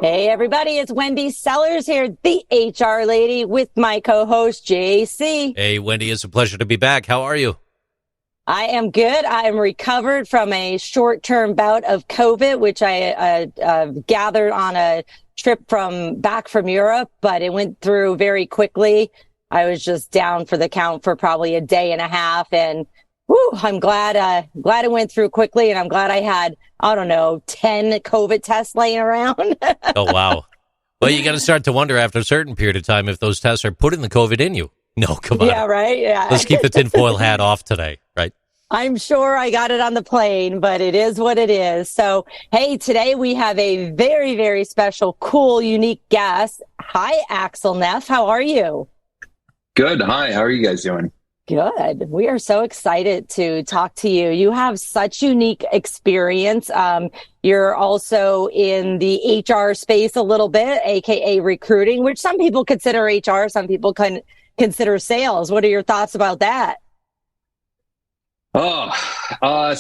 Hey, everybody, it's Wendy Sellers here, the HR lady, with my co-host, JC. Hey, Wendy, it's a pleasure to be back. How are you? I am good. I am recovered from a short-term bout of COVID, which I gathered on a trip back from Europe, but it went through very quickly. I was just down for the count for probably a day and a half, and I'm glad it went through quickly, and I'm glad I had, 10 COVID tests laying around. Oh, wow. Well, you got to start to wonder after a certain period of time if those tests are putting the COVID in you. No, come on. Yeah, right? Yeah. Let's keep the tinfoil hat off today, right? I'm sure I got it on the plane, but it is what it is. So, hey, today we have a very, very special, cool, unique guest. Hi, Axel Neff. How are you? Good. Hi. How are you guys doing? Good. We are so excited to talk to you. You have such unique experience. You're also in the HR space a little bit, aka recruiting, which some people consider HR, some people can consider sales. What are your thoughts about that? I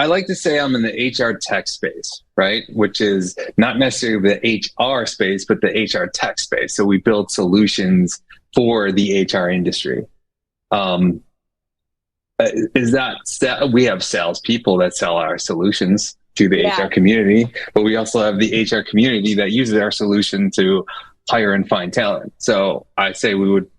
like to say I'm in the HR tech space, right? Which is not necessarily the HR space, but the HR tech space. So we build solutions for the HR industry. We have salespeople that sell our solutions to the HR community, but we also have the HR community that uses our solution to hire and find talent. So I say we would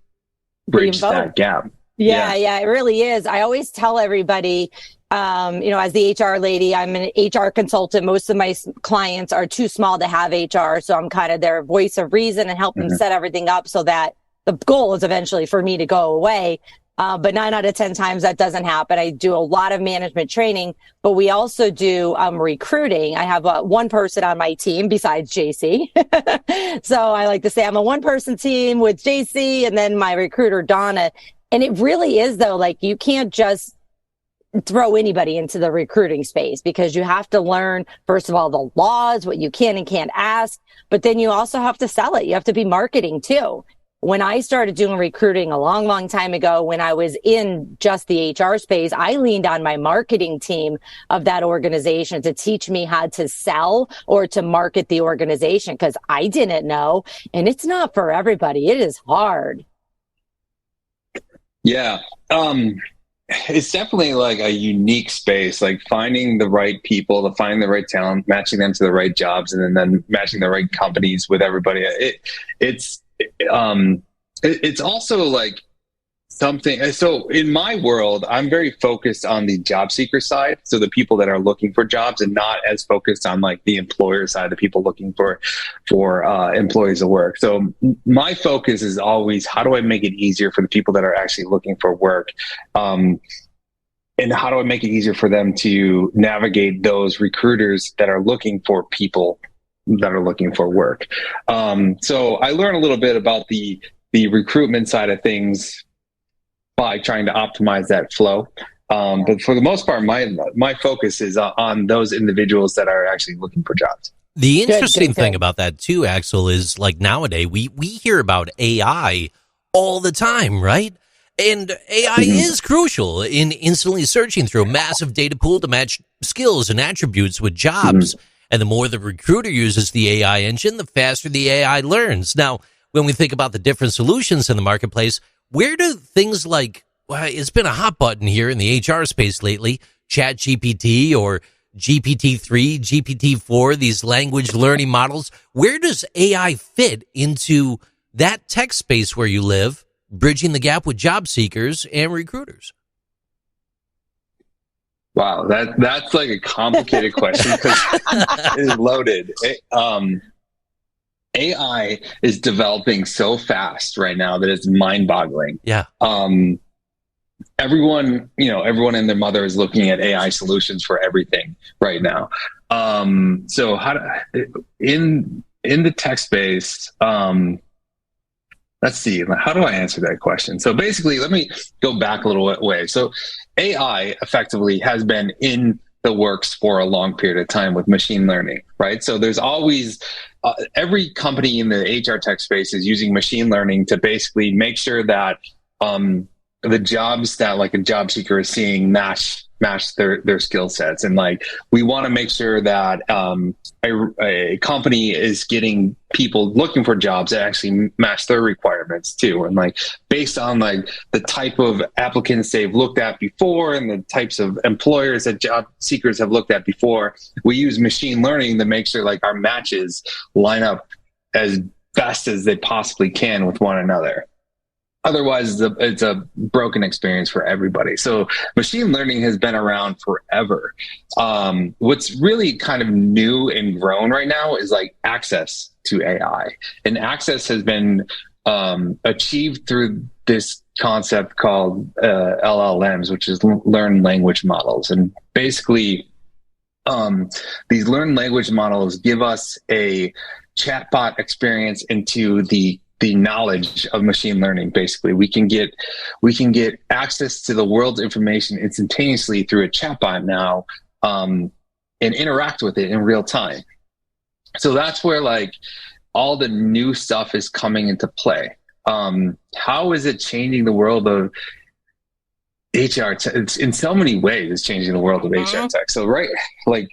bridge that gap. Yeah, it really is. I always tell everybody, as the HR lady, I'm an HR consultant. Most of my clients are too small to have HR. So I'm kind of their voice of reason and help them set everything up so that the goal is eventually for me to go away. But 9 out of 10 times that doesn't happen. I do a lot of management training, but we also do recruiting. I have one person on my team besides JC. So I like to say I'm a one-person team with JC and then my recruiter, Donna. And it really is, though, like you can't just throw anybody into the recruiting space because you have to learn, first of all, the laws, what you can and can't ask, but then you also have to sell it. You have to be marketing, too. When I started doing recruiting a long, long time ago, when I was in just the HR space, I leaned on my marketing team of that organization to teach me how to sell or to market the organization because I didn't know. And it's not for everybody. It is hard. Yeah. It's definitely like a unique space, like finding the right people, to find the right talent, matching them to the right jobs, and then matching the right companies with everybody. It's also like something. So in my world, I'm very focused on the job seeker side. So the people that are looking for jobs, and not as focused on like the employer side, the people looking for employees to work. So my focus is always, how do I make it easier for the people that are actually looking for work? And how do I make it easier for them to navigate those recruiters that are looking for people that are looking for work? So I learned a little bit about the recruitment side of things by trying to optimize that flow. But for the most part, my focus is on those individuals that are actually looking for jobs. The interesting thing about that too, Axel, is like nowadays we hear about AI all the time, right? And AI is crucial in instantly searching through a massive data pool to match skills and attributes with jobs. And the more the recruiter uses the AI engine, the faster the AI learns. Now, when we think about the different solutions in the marketplace, where do things like, it's been a hot button here in the HR space lately, ChatGPT or GPT-3, GPT-4, these language learning models, where does AI fit into that tech space where you live, bridging the gap with job seekers and recruiters? Wow, that's like a complicated question because it's loaded. AI is developing so fast right now that it's mind-boggling. Yeah. Everyone and their mother is looking at AI solutions for everything right now. So in the tech space, let's see, how do I answer that question? So basically, let me go back a little way. So AI effectively has been in the works for a long period of time with machine learning, right? So there's always, every company in the HR tech space is using machine learning to basically make sure that the jobs that like a job seeker is seeing match match their skill sets. And like, we want to make sure that a company is getting people looking for jobs that actually match their requirements too. And like, based on like the type of applicants they've looked at before and the types of employers that job seekers have looked at before, we use machine learning to make sure like our matches line up as best as they possibly can with one another. Otherwise, it's a broken experience for everybody. So machine learning has been around forever. What's really kind of new and grown right now is like access to AI. And access has been achieved through this concept called LLMs, which is learned language models. And basically, these learned language models give us a chatbot experience into the knowledge of machine learning. Basically, we can get access to the world's information instantaneously through a chatbot now, and interact with it in real time. So that's where like all the new stuff is coming into play. How is it changing the world of HR tech? It's in so many ways, it's changing the world of HR tech. So right, like,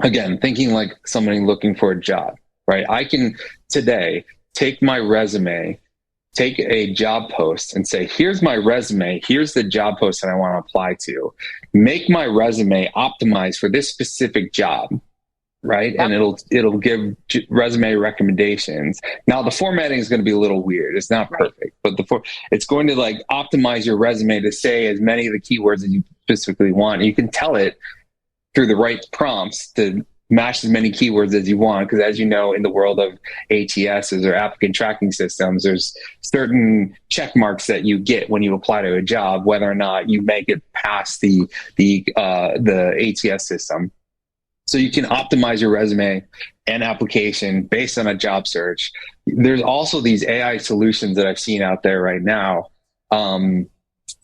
again, thinking like somebody looking for a job, right? I can today take my resume, take a job post and say, here's my resume, here's the job post that I want to apply to. Make my resume optimized for this specific job, right? Yep. And it'll give resume recommendations. Now the formatting is going to be a little weird. It's not perfect, but it's going to like optimize your resume to say as many of the keywords that you specifically want. You can tell it through the right prompts to match as many keywords as you want. Because as you know, in the world of ATSs or applicant tracking systems, there's certain check marks that you get when you apply to a job, whether or not you make it past the ATS system. So you can optimize your resume and application based on a job search. There's also these AI solutions that I've seen out there right now,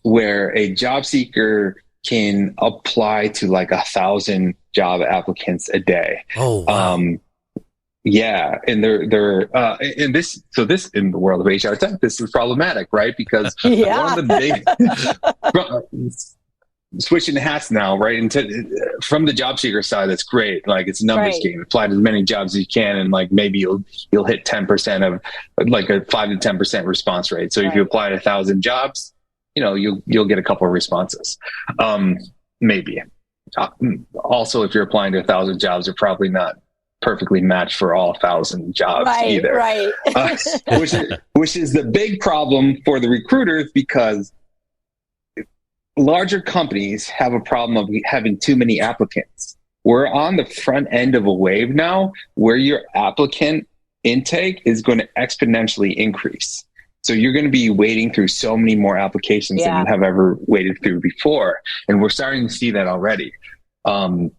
where a job seeker can apply to like 1,000 job applicants a day. Oh, wow. Yeah. And in the world of HR tech, this is problematic, right? Because one of the big switching hats now, right? From the job seeker side, that's great. Like, it's a numbers game. Apply to as many jobs as you can, and like maybe you'll hit 10% of like a 5 to 10% response rate. So if you apply to 1,000 jobs, you'll get a couple of responses. Maybe. Also, if you're applying to 1,000 jobs, you're probably not perfectly matched for all 1,000 jobs either. Right. Which is the big problem for the recruiters, because larger companies have a problem of having too many applicants. We're on the front end of a wave now where your applicant intake is going to exponentially increase. So you're going to be wading through so many more applications than you have ever waded through before. And we're starting to see that already. So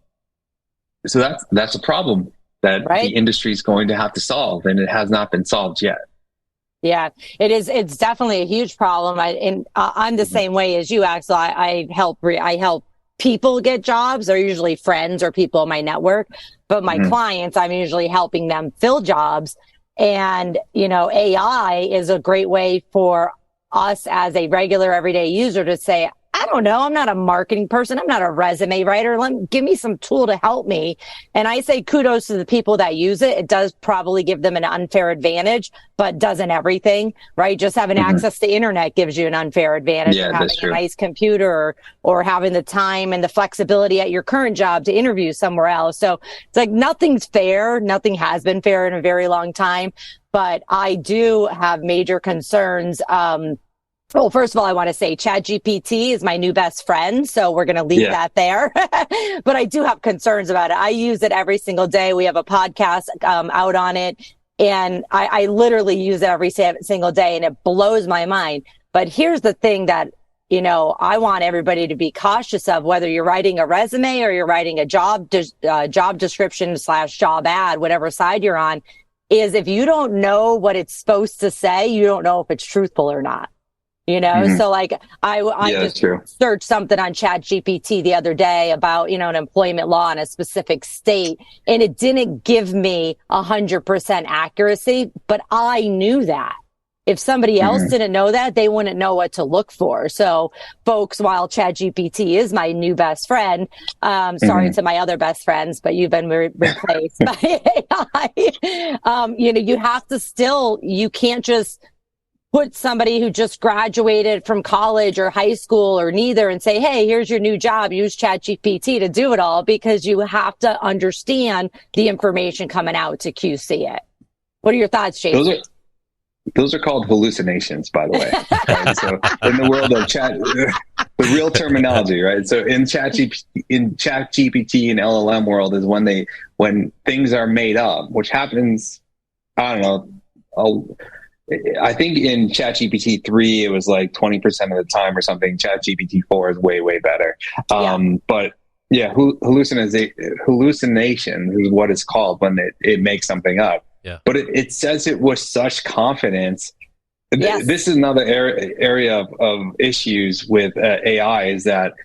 that's a problem that the industry is going to have to solve, and it has not been solved yet. Yeah, it is. It's definitely a huge problem. I'm the same way as you, Axel. I help people get jobs. They're usually friends or people in my network, but my clients, I'm usually helping them fill jobs. And, AI is a great way for us as a regular everyday user to say, I don't know, I'm not a marketing person, I'm not a resume writer, give me some tool to help me. And I say kudos to the people that use it. It does probably give them an unfair advantage, but doesn't everything, right? Just having access to internet gives you an unfair advantage. Yeah, having a nice computer or having the time and the flexibility at your current job to interview somewhere else. So it's like nothing's fair. Nothing has been fair in a very long time, but I do have major concerns. Well, first of all, I want to say ChatGPT is my new best friend, so we're going to leave that there. But I do have concerns about it. I use it every single day. We have a podcast out on it, and I literally use it every single day, and it blows my mind. But here's the thing that, I want everybody to be cautious of, whether you're writing a resume or you're writing a job description / job ad, whatever side you're on, is if you don't know what it's supposed to say, you don't know if it's truthful or not. So like I just searched something on ChatGPT the other day about, an employment law in a specific state, and it didn't give me 100% accuracy, but I knew that. If somebody else didn't know that, they wouldn't know what to look for. So folks, while ChatGPT is my new best friend, sorry to my other best friends, but you've been replaced by AI. You have to still, you can't just put somebody who just graduated from college or high school or neither and say, hey, here's your new job, use ChatGPT to do it all, because you have to understand the information coming out to QC it. What are your thoughts, Jason? Those are called hallucinations, by the way. Right? So in the world of the real terminology, right? So in ChatGPT and LLM world is when things are made up, which happens, I don't know, I think in ChatGPT 3, it was like 20% of the time or something. ChatGPT 4 is way, way better. But yeah, hallucination is what it's called when it makes something up. Yeah. But it says it with such confidence. Yes. This is another area of issues with AI, is that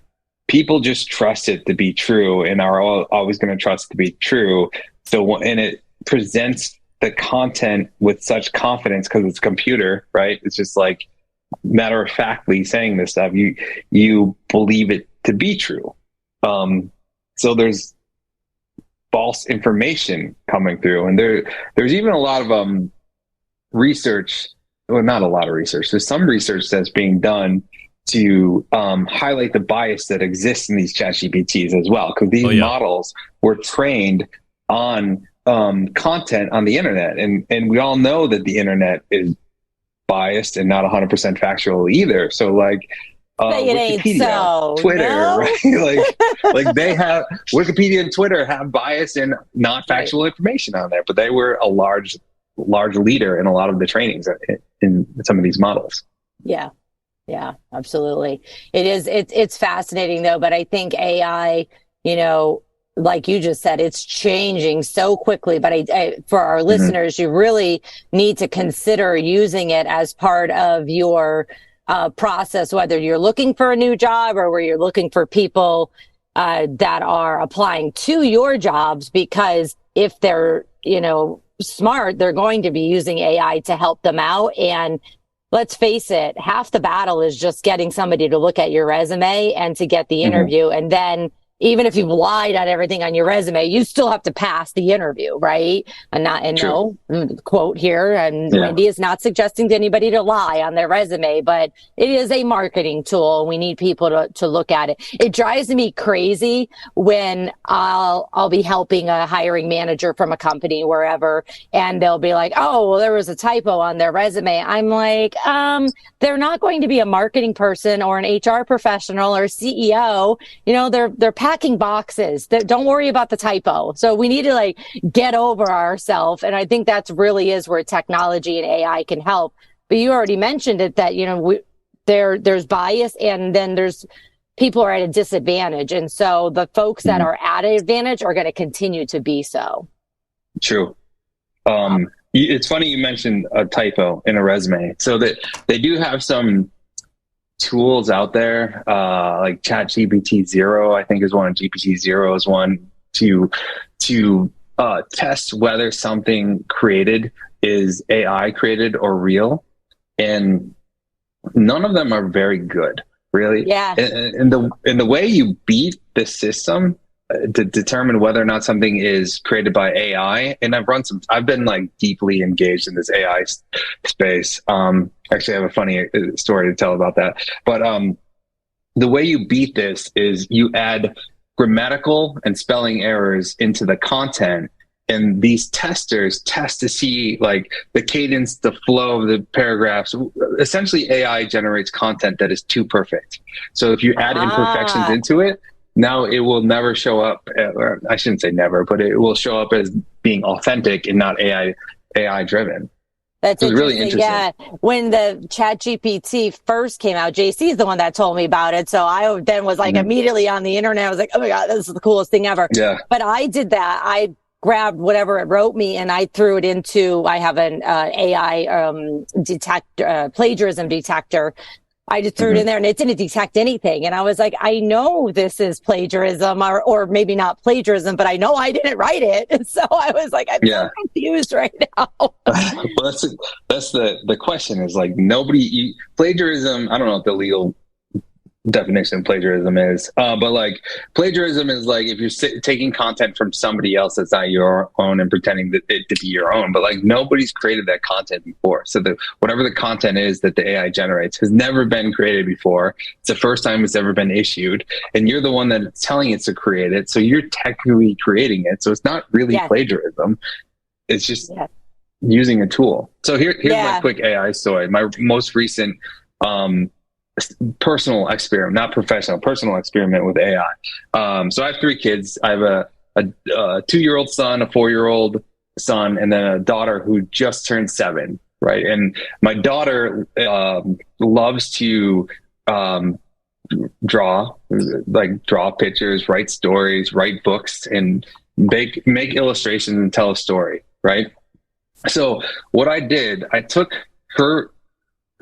people just trust it to be true and are always going to trust it to be true. So, and it presents the content with such confidence because it's a computer, right? It's just like matter of factly saying this stuff. You believe it to be true. So there's false information coming through, and there's even a lot of research. Well, not a lot of research. There's some research that's being done to highlight the bias that exists in these ChatGPTs as well, because these models were trained on content on the internet, and we all know that the internet is biased and not 100% factual either. So like Wikipedia, Twitter, no? Right? like they have Wikipedia and Twitter have bias and not factual information on there, but they were a large leader in a lot of the trainings in some of these models. Yeah, absolutely. It's fascinating though, but I think AI, like you just said, it's changing so quickly. But for our listeners, you really need to consider using it as part of your process, whether you're looking for a new job or where you're looking for people that are applying to your jobs, because if they're, smart, they're going to be using AI to help them out. And let's face it, half the battle is just getting somebody to look at your resume and to get the interview. And then even if you've lied on everything on your resume, you still have to pass the interview, right? No quote here, and Wendy is not suggesting to anybody to lie on their resume, but it is a marketing tool. We need people to look at it. It drives me crazy when I'll be helping a hiring manager from a company wherever, and they'll be like, "Oh, well, there was a typo on their resume." I'm like, they're not going to be a marketing person or an HR professional or CEO. They're packing boxes. Don't worry about the typo. So we need to get over ourselves. And I think that's really is where technology and AI can help. But you already mentioned it, that, there's bias, and then there's people are at a disadvantage. And so the folks that are at an advantage are going to continue to be so. True. It's funny you mentioned a typo in a resume. So that they do have some tools out there, like ChatGPT 0, I think is one, GPT 0 is one, to test whether something created is AI created or real. And none of them are very good, really. Yeah. And the way you beat the system to determine whether or not something is created by AI, and I've been deeply engaged in this AI space. Actually, I have a funny story to tell about that. But the way you beat this is you add grammatical and spelling errors into the content, and these testers test to see the cadence, the flow of the paragraphs. Essentially, AI generates content that is too perfect. So if you add imperfections into it, now it will never show up, or I shouldn't say never, but it will show up as being authentic and not AI driven. That's really interesting. Yeah. When the ChatGPT first came out, JC is the one that told me about it. So I then was immediately on the internet. I was like, oh my God, this is the coolest thing ever. Yeah. But I did that. I grabbed whatever it wrote me and I threw it into, I have an AI plagiarism detector. I just threw it in there and it didn't detect anything. And I was like, I know this is plagiarism or maybe not plagiarism, but I know I didn't write it. And so I was like, I'm so confused right now. Well, that's the question is like plagiarism. I don't know what the legal definition of plagiarism is, but like plagiarism is like if you're taking content from somebody else that's not your own and pretending that it to be your own, but like nobody's created that content before. So whatever the content is that the AI generates has never been created before. It's the first time it's ever been issued, and you're the one that's telling it to create it. So you're technically creating it. So it's not really plagiarism. It's just using a tool. So here's my quick AI story. My most recent personal experiment, not professional, personal experiment with AI. So I have 3 kids. I have a 2-year-old son, a 4-year-old son, and then a daughter who just turned 7. Right. And my daughter loves to draw pictures, write stories, write books, and make illustrations and tell a story. Right. So what I did, I took her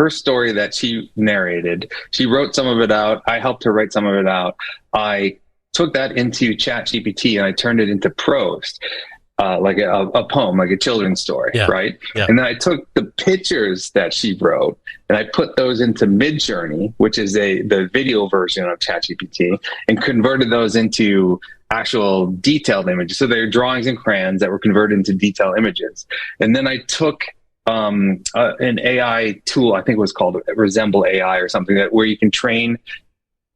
story that she narrated. She wrote some of it out. I helped her write some of it out. I took that into ChatGPT and I turned it into prose, like a poem, like a children's story, right? Yeah. And then I took the pictures that she wrote and I put those into Midjourney, which is the video version of ChatGPT, and converted those into actual detailed images. So they're drawings in crayons that were converted into detailed images. And then I took an AI tool, I think it was called Resemble AI or something, where you can train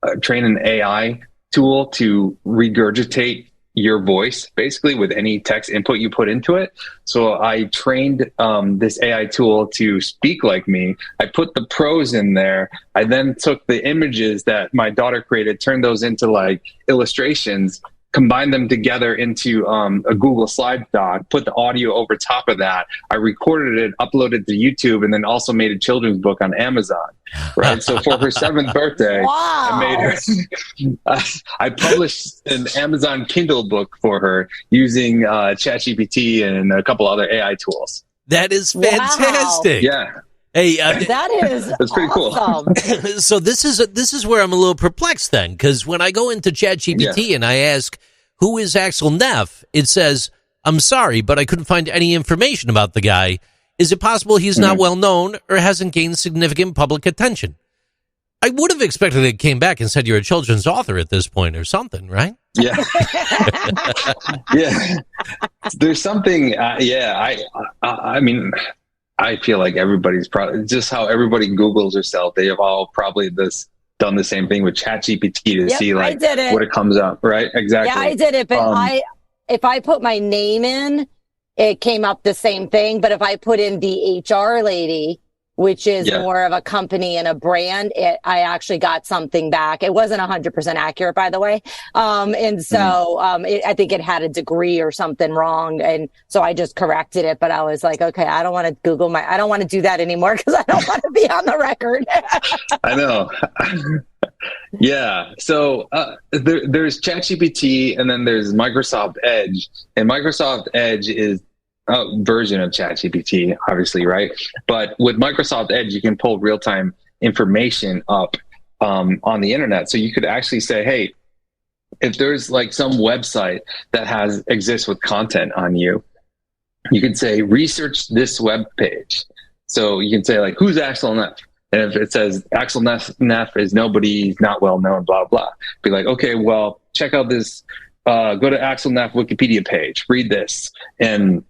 an AI tool to regurgitate your voice basically with any text input you put into it. So I trained this AI tool to speak like me. I put the prose in there. I then took the images that my daughter created, turned those into like illustrations, combine them together into a Google slide doc, put the audio over top of that. I recorded it, uploaded to YouTube, and then also made a children's book on Amazon. Right. So for her 7th birthday, I made her, I published an Amazon Kindle book for her using ChatGPT and a couple other AI tools. That is fantastic. Yeah. Hey, that's pretty awesome. Cool. So this is where I'm a little perplexed then, because when I go into ChatGPT and I ask, who is Axel Neff? It says, I'm sorry, but I couldn't find any information about the guy. Is it possible he's not well known or hasn't gained significant public attention? I would have expected it came back and said you're a children's author at this point or something, right? Yeah. Yeah. There's something, I mean, I feel like everybody's probably just how everybody Googles herself. They have all probably done the same thing with ChatGPT to see like what it comes up, right? Exactly. Yeah, I did it, but if I put my name in, it came up the same thing. But if I put in the HR lady, which is more of a company and a brand, I actually got something back. It wasn't 100% accurate, by the way. And so I think it had a degree or something wrong. And so I just corrected it. But I was like, okay, I don't want to I don't want to do that anymore because I don't want to be on the record. I know. Yeah. So there's ChatGPT and then there's Microsoft Edge. And Microsoft Edge is version of ChatGPT, obviously, right? But with Microsoft Edge, you can pull real-time information up on the internet. So you could actually say, hey, if there's like some website that exists with content on you, you could say, research this web page. So you can say like, who's Axel Neff? And if it says Axel Neff is nobody, he's not well known, blah, blah, be like, okay, well, check out this, go to Axel Neff Wikipedia page, read this. And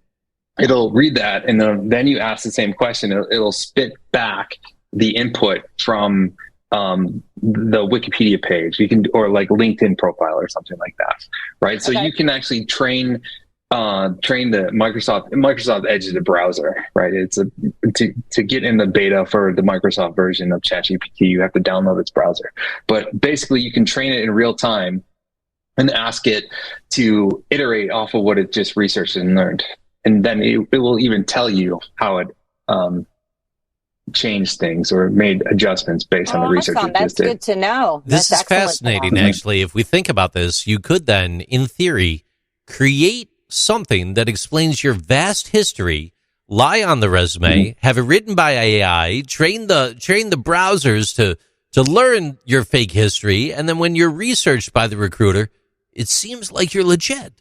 it'll read that, and then you ask the same question. It'll spit back the input from the Wikipedia page. You can, or like LinkedIn profile or something like that, right? So you can actually train the Microsoft Edge is a browser, right? It's to get in the beta for the Microsoft version of ChatGPT, you have to download its browser. But basically, you can train it in real time and ask it to iterate off of what it just researched and learned. And then it will even tell you how it changed things or made adjustments based on the research it That's just did. Good to know. This is fascinating, actually. If we think about this, you could then, in theory, create something that explains your vast history, lie on the resume, have it written by AI, train the browsers to learn your fake history, and then when you're researched by the recruiter, it seems like you're legit.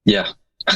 Yeah.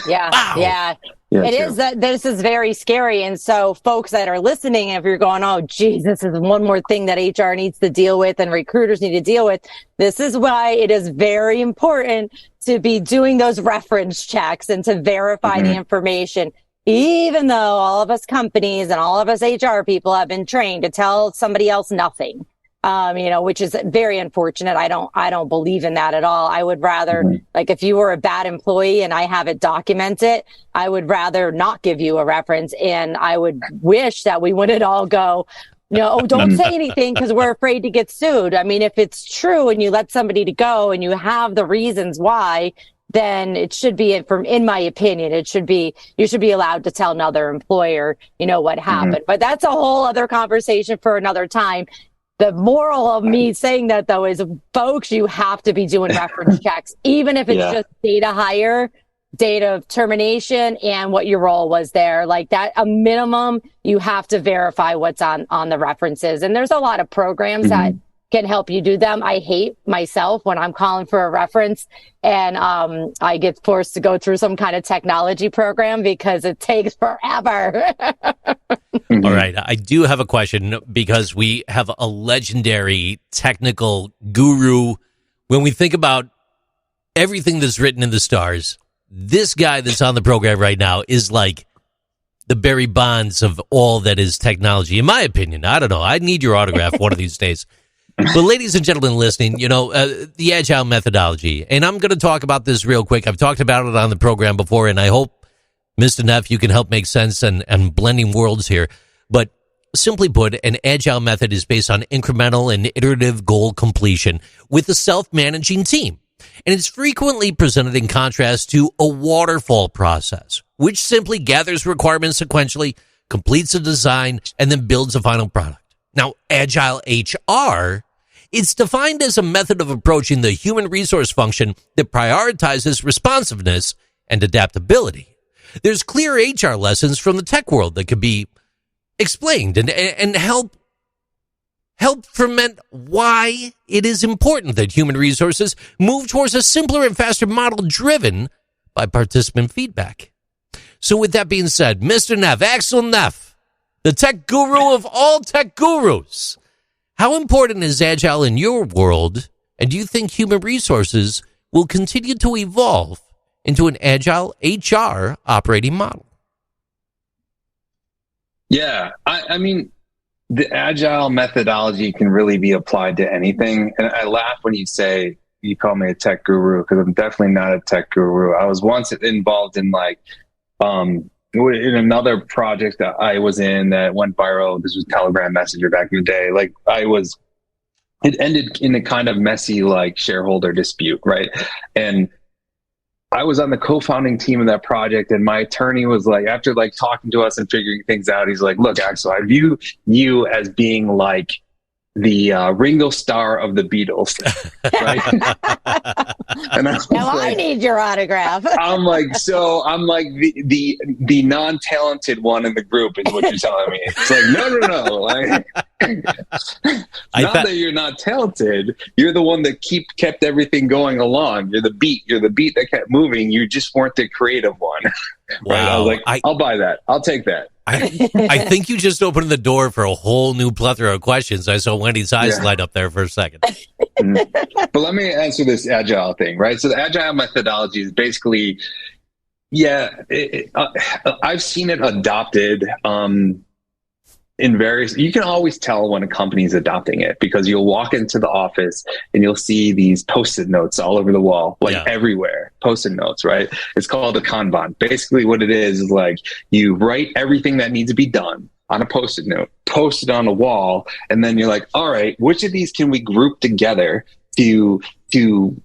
Yeah. Wow. Yeah. Yeah, It is that this is very scary. And so folks that are listening, if you're going, oh, geez, this is one more thing that HR needs to deal with and recruiters need to deal with. This is why it is very important to be doing those reference checks and to verify the information, even though all of us companies and all of us HR people have been trained to tell somebody else nothing. Which is very unfortunate. I don't believe in that at all. I would rather, like, if you were a bad employee and I have it documented, I would rather not give you a reference. And I would wish that we wouldn't all go, oh, don't say anything because we're afraid to get sued. I mean, if it's true and you let somebody to go and you have the reasons why, then it should be, in my opinion, you should be allowed to tell another employer, what happened. But that's a whole other conversation for another time. The moral of me saying that, though, is, folks, you have to be doing reference checks, even if it's just data hire, date of termination, and what your role was there. Like that, a minimum, you have to verify what's on the references. And there's a lot of programs that can help you do them. I hate myself when I'm calling for a reference and I get forced to go through some kind of technology program because it takes forever. All right. I do have a question because we have a legendary technical guru. When we think about everything that's written in the stars, this guy that's on the program right now is like the Barry Bonds of all that is technology, in my opinion. I don't know. I need your autograph one of these days. But ladies and gentlemen listening, the Agile Methodology, and I'm going to talk about this real quick. I've talked about it on the program before, and I hope, Mr. Neff, you can help make sense and blending worlds here. But simply put, an Agile method is based on incremental and iterative goal completion with a self-managing team. And it's frequently presented in contrast to a waterfall process, which simply gathers requirements sequentially, completes a design, and then builds a final product. Now, Agile HR, it's defined as a method of approaching the human resource function that prioritizes responsiveness and adaptability. There's clear HR lessons from the tech world that could be explained and help ferment why it is important that human resources move towards a simpler and faster model driven by participant feedback. So with that being said, Mr. Neff, Axel Neff, the tech guru of all tech gurus, how important is Agile in your world, and do you think human resources will continue to evolve into an Agile HR operating model? Yeah, I mean, the Agile methodology can really be applied to anything. And I laugh when you call me a tech guru, because I'm definitely not a tech guru. I was once involved in in another project that I was in that went viral. This was Telegram Messenger back in the day. It ended in a kind of messy, shareholder dispute, right? And I was on the co-founding team of that project, and my attorney was after talking to us and figuring things out, he's like, look, Axel, I view you as being like the Ringo Starr of the Beatles, right? And I need your autograph. I'm like the non-talented one in the group is what you're telling me. It's no. That you're not talented. You're the one that kept everything going along. You're the beat that kept moving. You just weren't the creative one. Wow. Right? I was like, I'll buy that. I'll take that. I think you just opened the door for a whole new plethora of questions. I saw Wendy's eyes light up there for a second. But let me answer this Agile thing, right? So the Agile methodology is basically, I've seen it adopted in various, you can always tell when a company is adopting it, because you'll walk into the office and you'll see these Post-it notes all over the wall, everywhere, Post-it notes, right? It's called a Kanban. Basically what it is you write everything that needs to be done on a Post-it note, post it on a wall, and then you're like, all right, which of these can we group together to do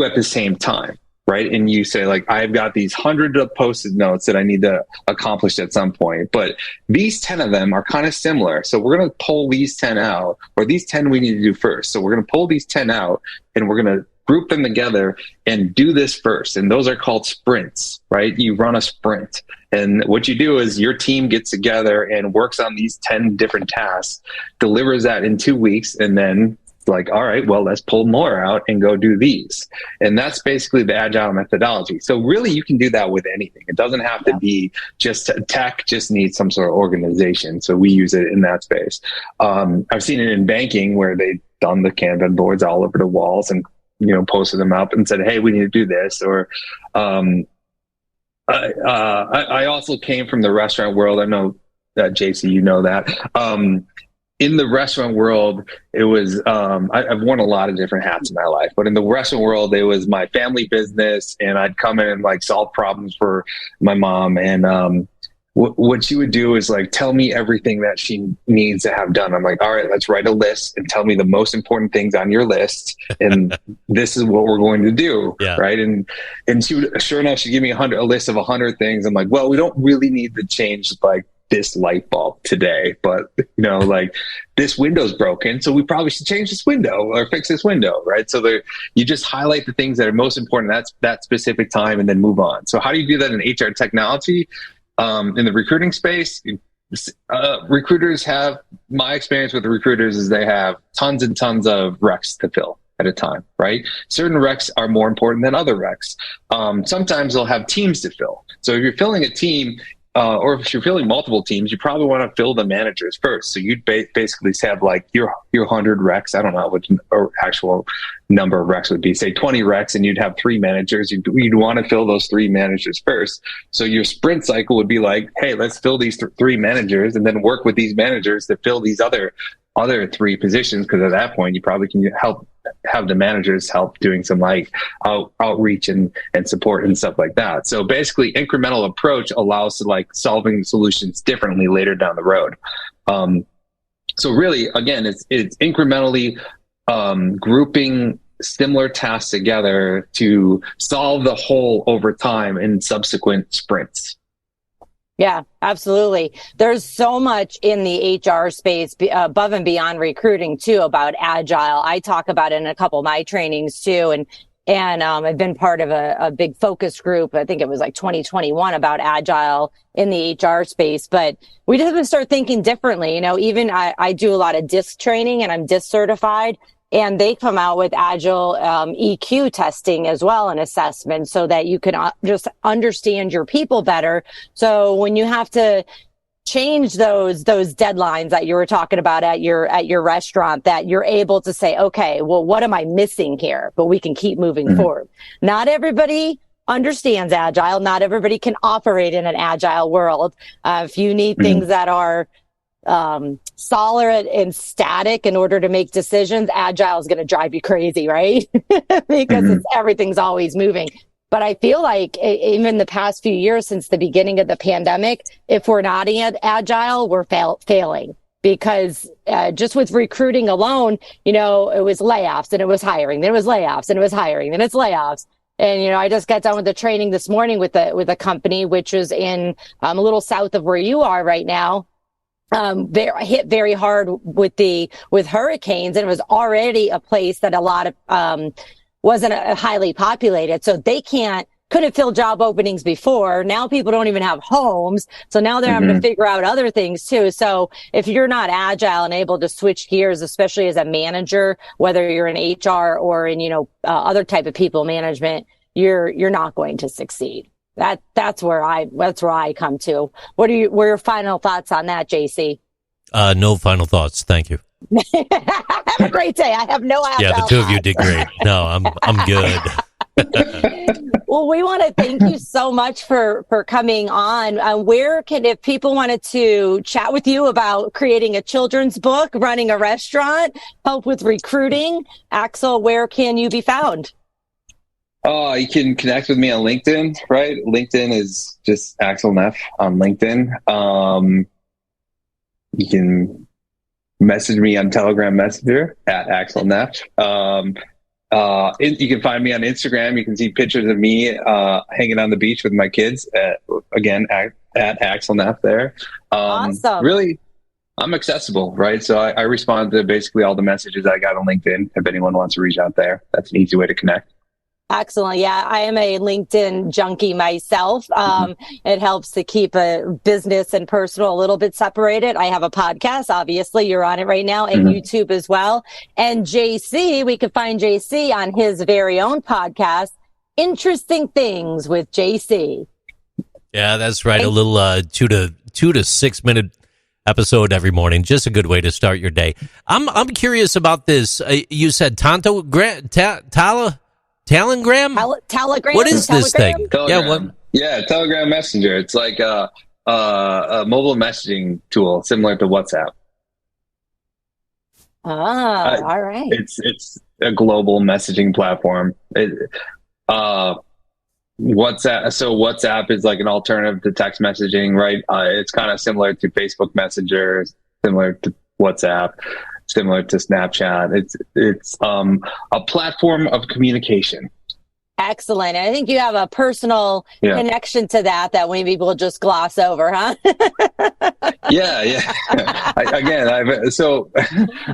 at the same time? Right. And you say I've got these 100 of Post-it notes that I need to accomplish at some point, but these 10 of them are kind of similar. So we're going to pull these 10 out, or these 10 we need to do first. So we're going to pull these 10 out and we're going to group them together and do this first. And those are called sprints, right? You run a sprint. And what you do is your team gets together and works on these 10 different tasks, delivers that in 2 weeks, and then like, all right, well, let's pull more out and go do these. And that's basically the Agile methodology. So really you can do that with anything. It doesn't have to be just tech, just needs some sort of organization. So we use it in that space. I've seen it in banking where they've done the Kanban boards all over the walls and, posted them up and said, hey, we need to do this. Or, I also came from the restaurant world. I know that JC, you know that. In the restaurant world, it was, I've worn a lot of different hats in my life, but in the restaurant world, it was my family business, and I'd come in and like solve problems for my mom. And what she would do is like, tell me everything that she needs to have done. I'm like, all right, let's write a list and tell me the most important things on your list. And this is what we're going to do. Yeah. Right. And she would, sure enough, she'd give me a list of 100 things. I'm like, well, we don't really need to change like this light bulb today, but like this window's broken, so we probably should change this window or fix this window, right? So you just highlight the things that are most important at that specific time and then move on. So how do you do that in HR technology? In the recruiting space, recruiters have, my experience with the recruiters is they have tons and tons of recs to fill at a time, right? Certain recs are more important than other recs. Sometimes they'll have teams to fill. So if you're filling a team, or if you're filling multiple teams, you probably want to fill the managers first. So you'd basically have like your 100 recs. I don't know what actual number of recs would be, say 20 recs, and you'd have 3 managers. You'd want to fill those 3 managers first. So your sprint cycle would be like, hey, let's fill these 3 managers and then work with these managers to fill these other 3 positions. Because at that point, you probably can have the managers help doing some like outreach and support and stuff like that. So basically incremental approach allows to like solving solutions differently later down the road. So really, again, it's incrementally grouping similar tasks together to solve the whole over time in subsequent sprints. Yeah, absolutely. There's so much in the HR space above and beyond recruiting too about Agile. I talk about it in a couple of my trainings too. And I've been part of a big focus group. I think it was like 2021 about Agile in the HR space, but we just have to start thinking differently. Even I do a lot of DISC training and I'm DISC certified. And they come out with Agile EQ testing as well, and assessment, so that you can just understand your people better. So when you have to change those deadlines that you were talking about at your restaurant, that you're able to say, okay, well, what am I missing here? But we can keep moving forward. Not everybody understands Agile. Not everybody can operate in an Agile world. If you need things that are solid and static in order to make decisions, Agile is going to drive you crazy, right? Because everything's always moving. But I feel like even the past few years since the beginning of the pandemic, if we're not Agile, we're failing. Because just with recruiting alone, it was layoffs and it was hiring, then it was layoffs and it was hiring, then it's layoffs. And, I just got done with the training this morning with a company, which is in a little south of where you are right now. They're hit very hard with hurricanes, and it was already a place that a lot of wasn't highly populated, so they couldn't fill job openings before. Now people don't even have homes, so now they're having to figure out other things too. So if you're not agile and able to switch gears, especially as a manager, whether you're in HR or in other type of people management, you're not going to succeed. That's where I come to. What are your final thoughts on that, JC? No final thoughts. Thank you. Have a great day. I have no agile. Yeah, the two of you did great. No, I'm good. Well, we want to thank you so much for coming on. If people wanted to chat with you about creating a children's book, running a restaurant, help with recruiting, Axel, where can you be found? You can connect with me on LinkedIn, right? LinkedIn is just Axel Neff on LinkedIn. You can message me on Telegram Messenger at Axel Neff. You can find me on Instagram. You can see pictures of me hanging on the beach with my kids. At Axel Neff there. Awesome. Really, I'm accessible, right? So I respond to basically all the messages I got on LinkedIn. If anyone wants to reach out there, that's an easy way to connect. Excellent. Yeah, I am a LinkedIn junkie myself. It helps to keep a business and personal a little bit separated. I have a podcast. Obviously, you're on it right now, and YouTube as well. And JC, we could find JC on his very own podcast, Interesting Things with JC. Yeah, that's right. A little 2 to 6 minute episode every morning. Just a good way to start your day. I'm curious about this. You said Telegram? Telegram? What is this thing? Telegram. Yeah, Telegram Messenger. It's like a mobile messaging tool similar to WhatsApp. All right. It's a global messaging platform. WhatsApp. So WhatsApp is like an alternative to text messaging, right? It's kind of similar to Facebook Messenger, similar to WhatsApp, similar to Snapchat. It's a platform of communication. Excellent. I think you have a personal connection to that maybe people just gloss over, huh? Yeah. So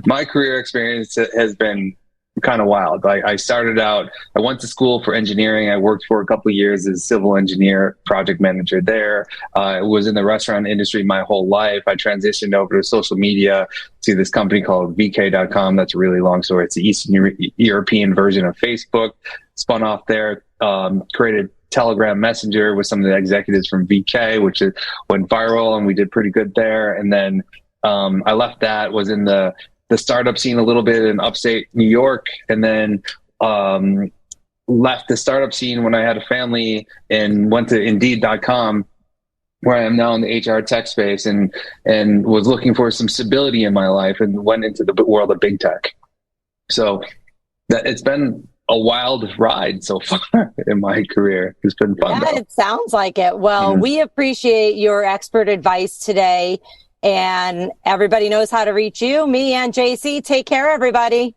my career experience has been kind of wild. I started out, I went to school for engineering. I worked for a couple of years as a civil engineer, project manager there. I was in the restaurant industry my whole life. I transitioned over to social media to this company called vk.com. That's a really long story. It's the Eastern European version of Facebook. Spun off there, created Telegram Messenger with some of the executives from VK, which went viral, and we did pretty good there. And then I left that, was in the startup scene a little bit in upstate New York, and then left the startup scene when I had a family and went to Indeed.com, where I am now in the HR tech space, and was looking for some stability in my life, and went into the world of big tech. So it's been a wild ride so far in my career. It's been fun. Yeah, it sounds like it. Well, we appreciate your expert advice today. And everybody knows how to reach you, me and JC. Take care, everybody.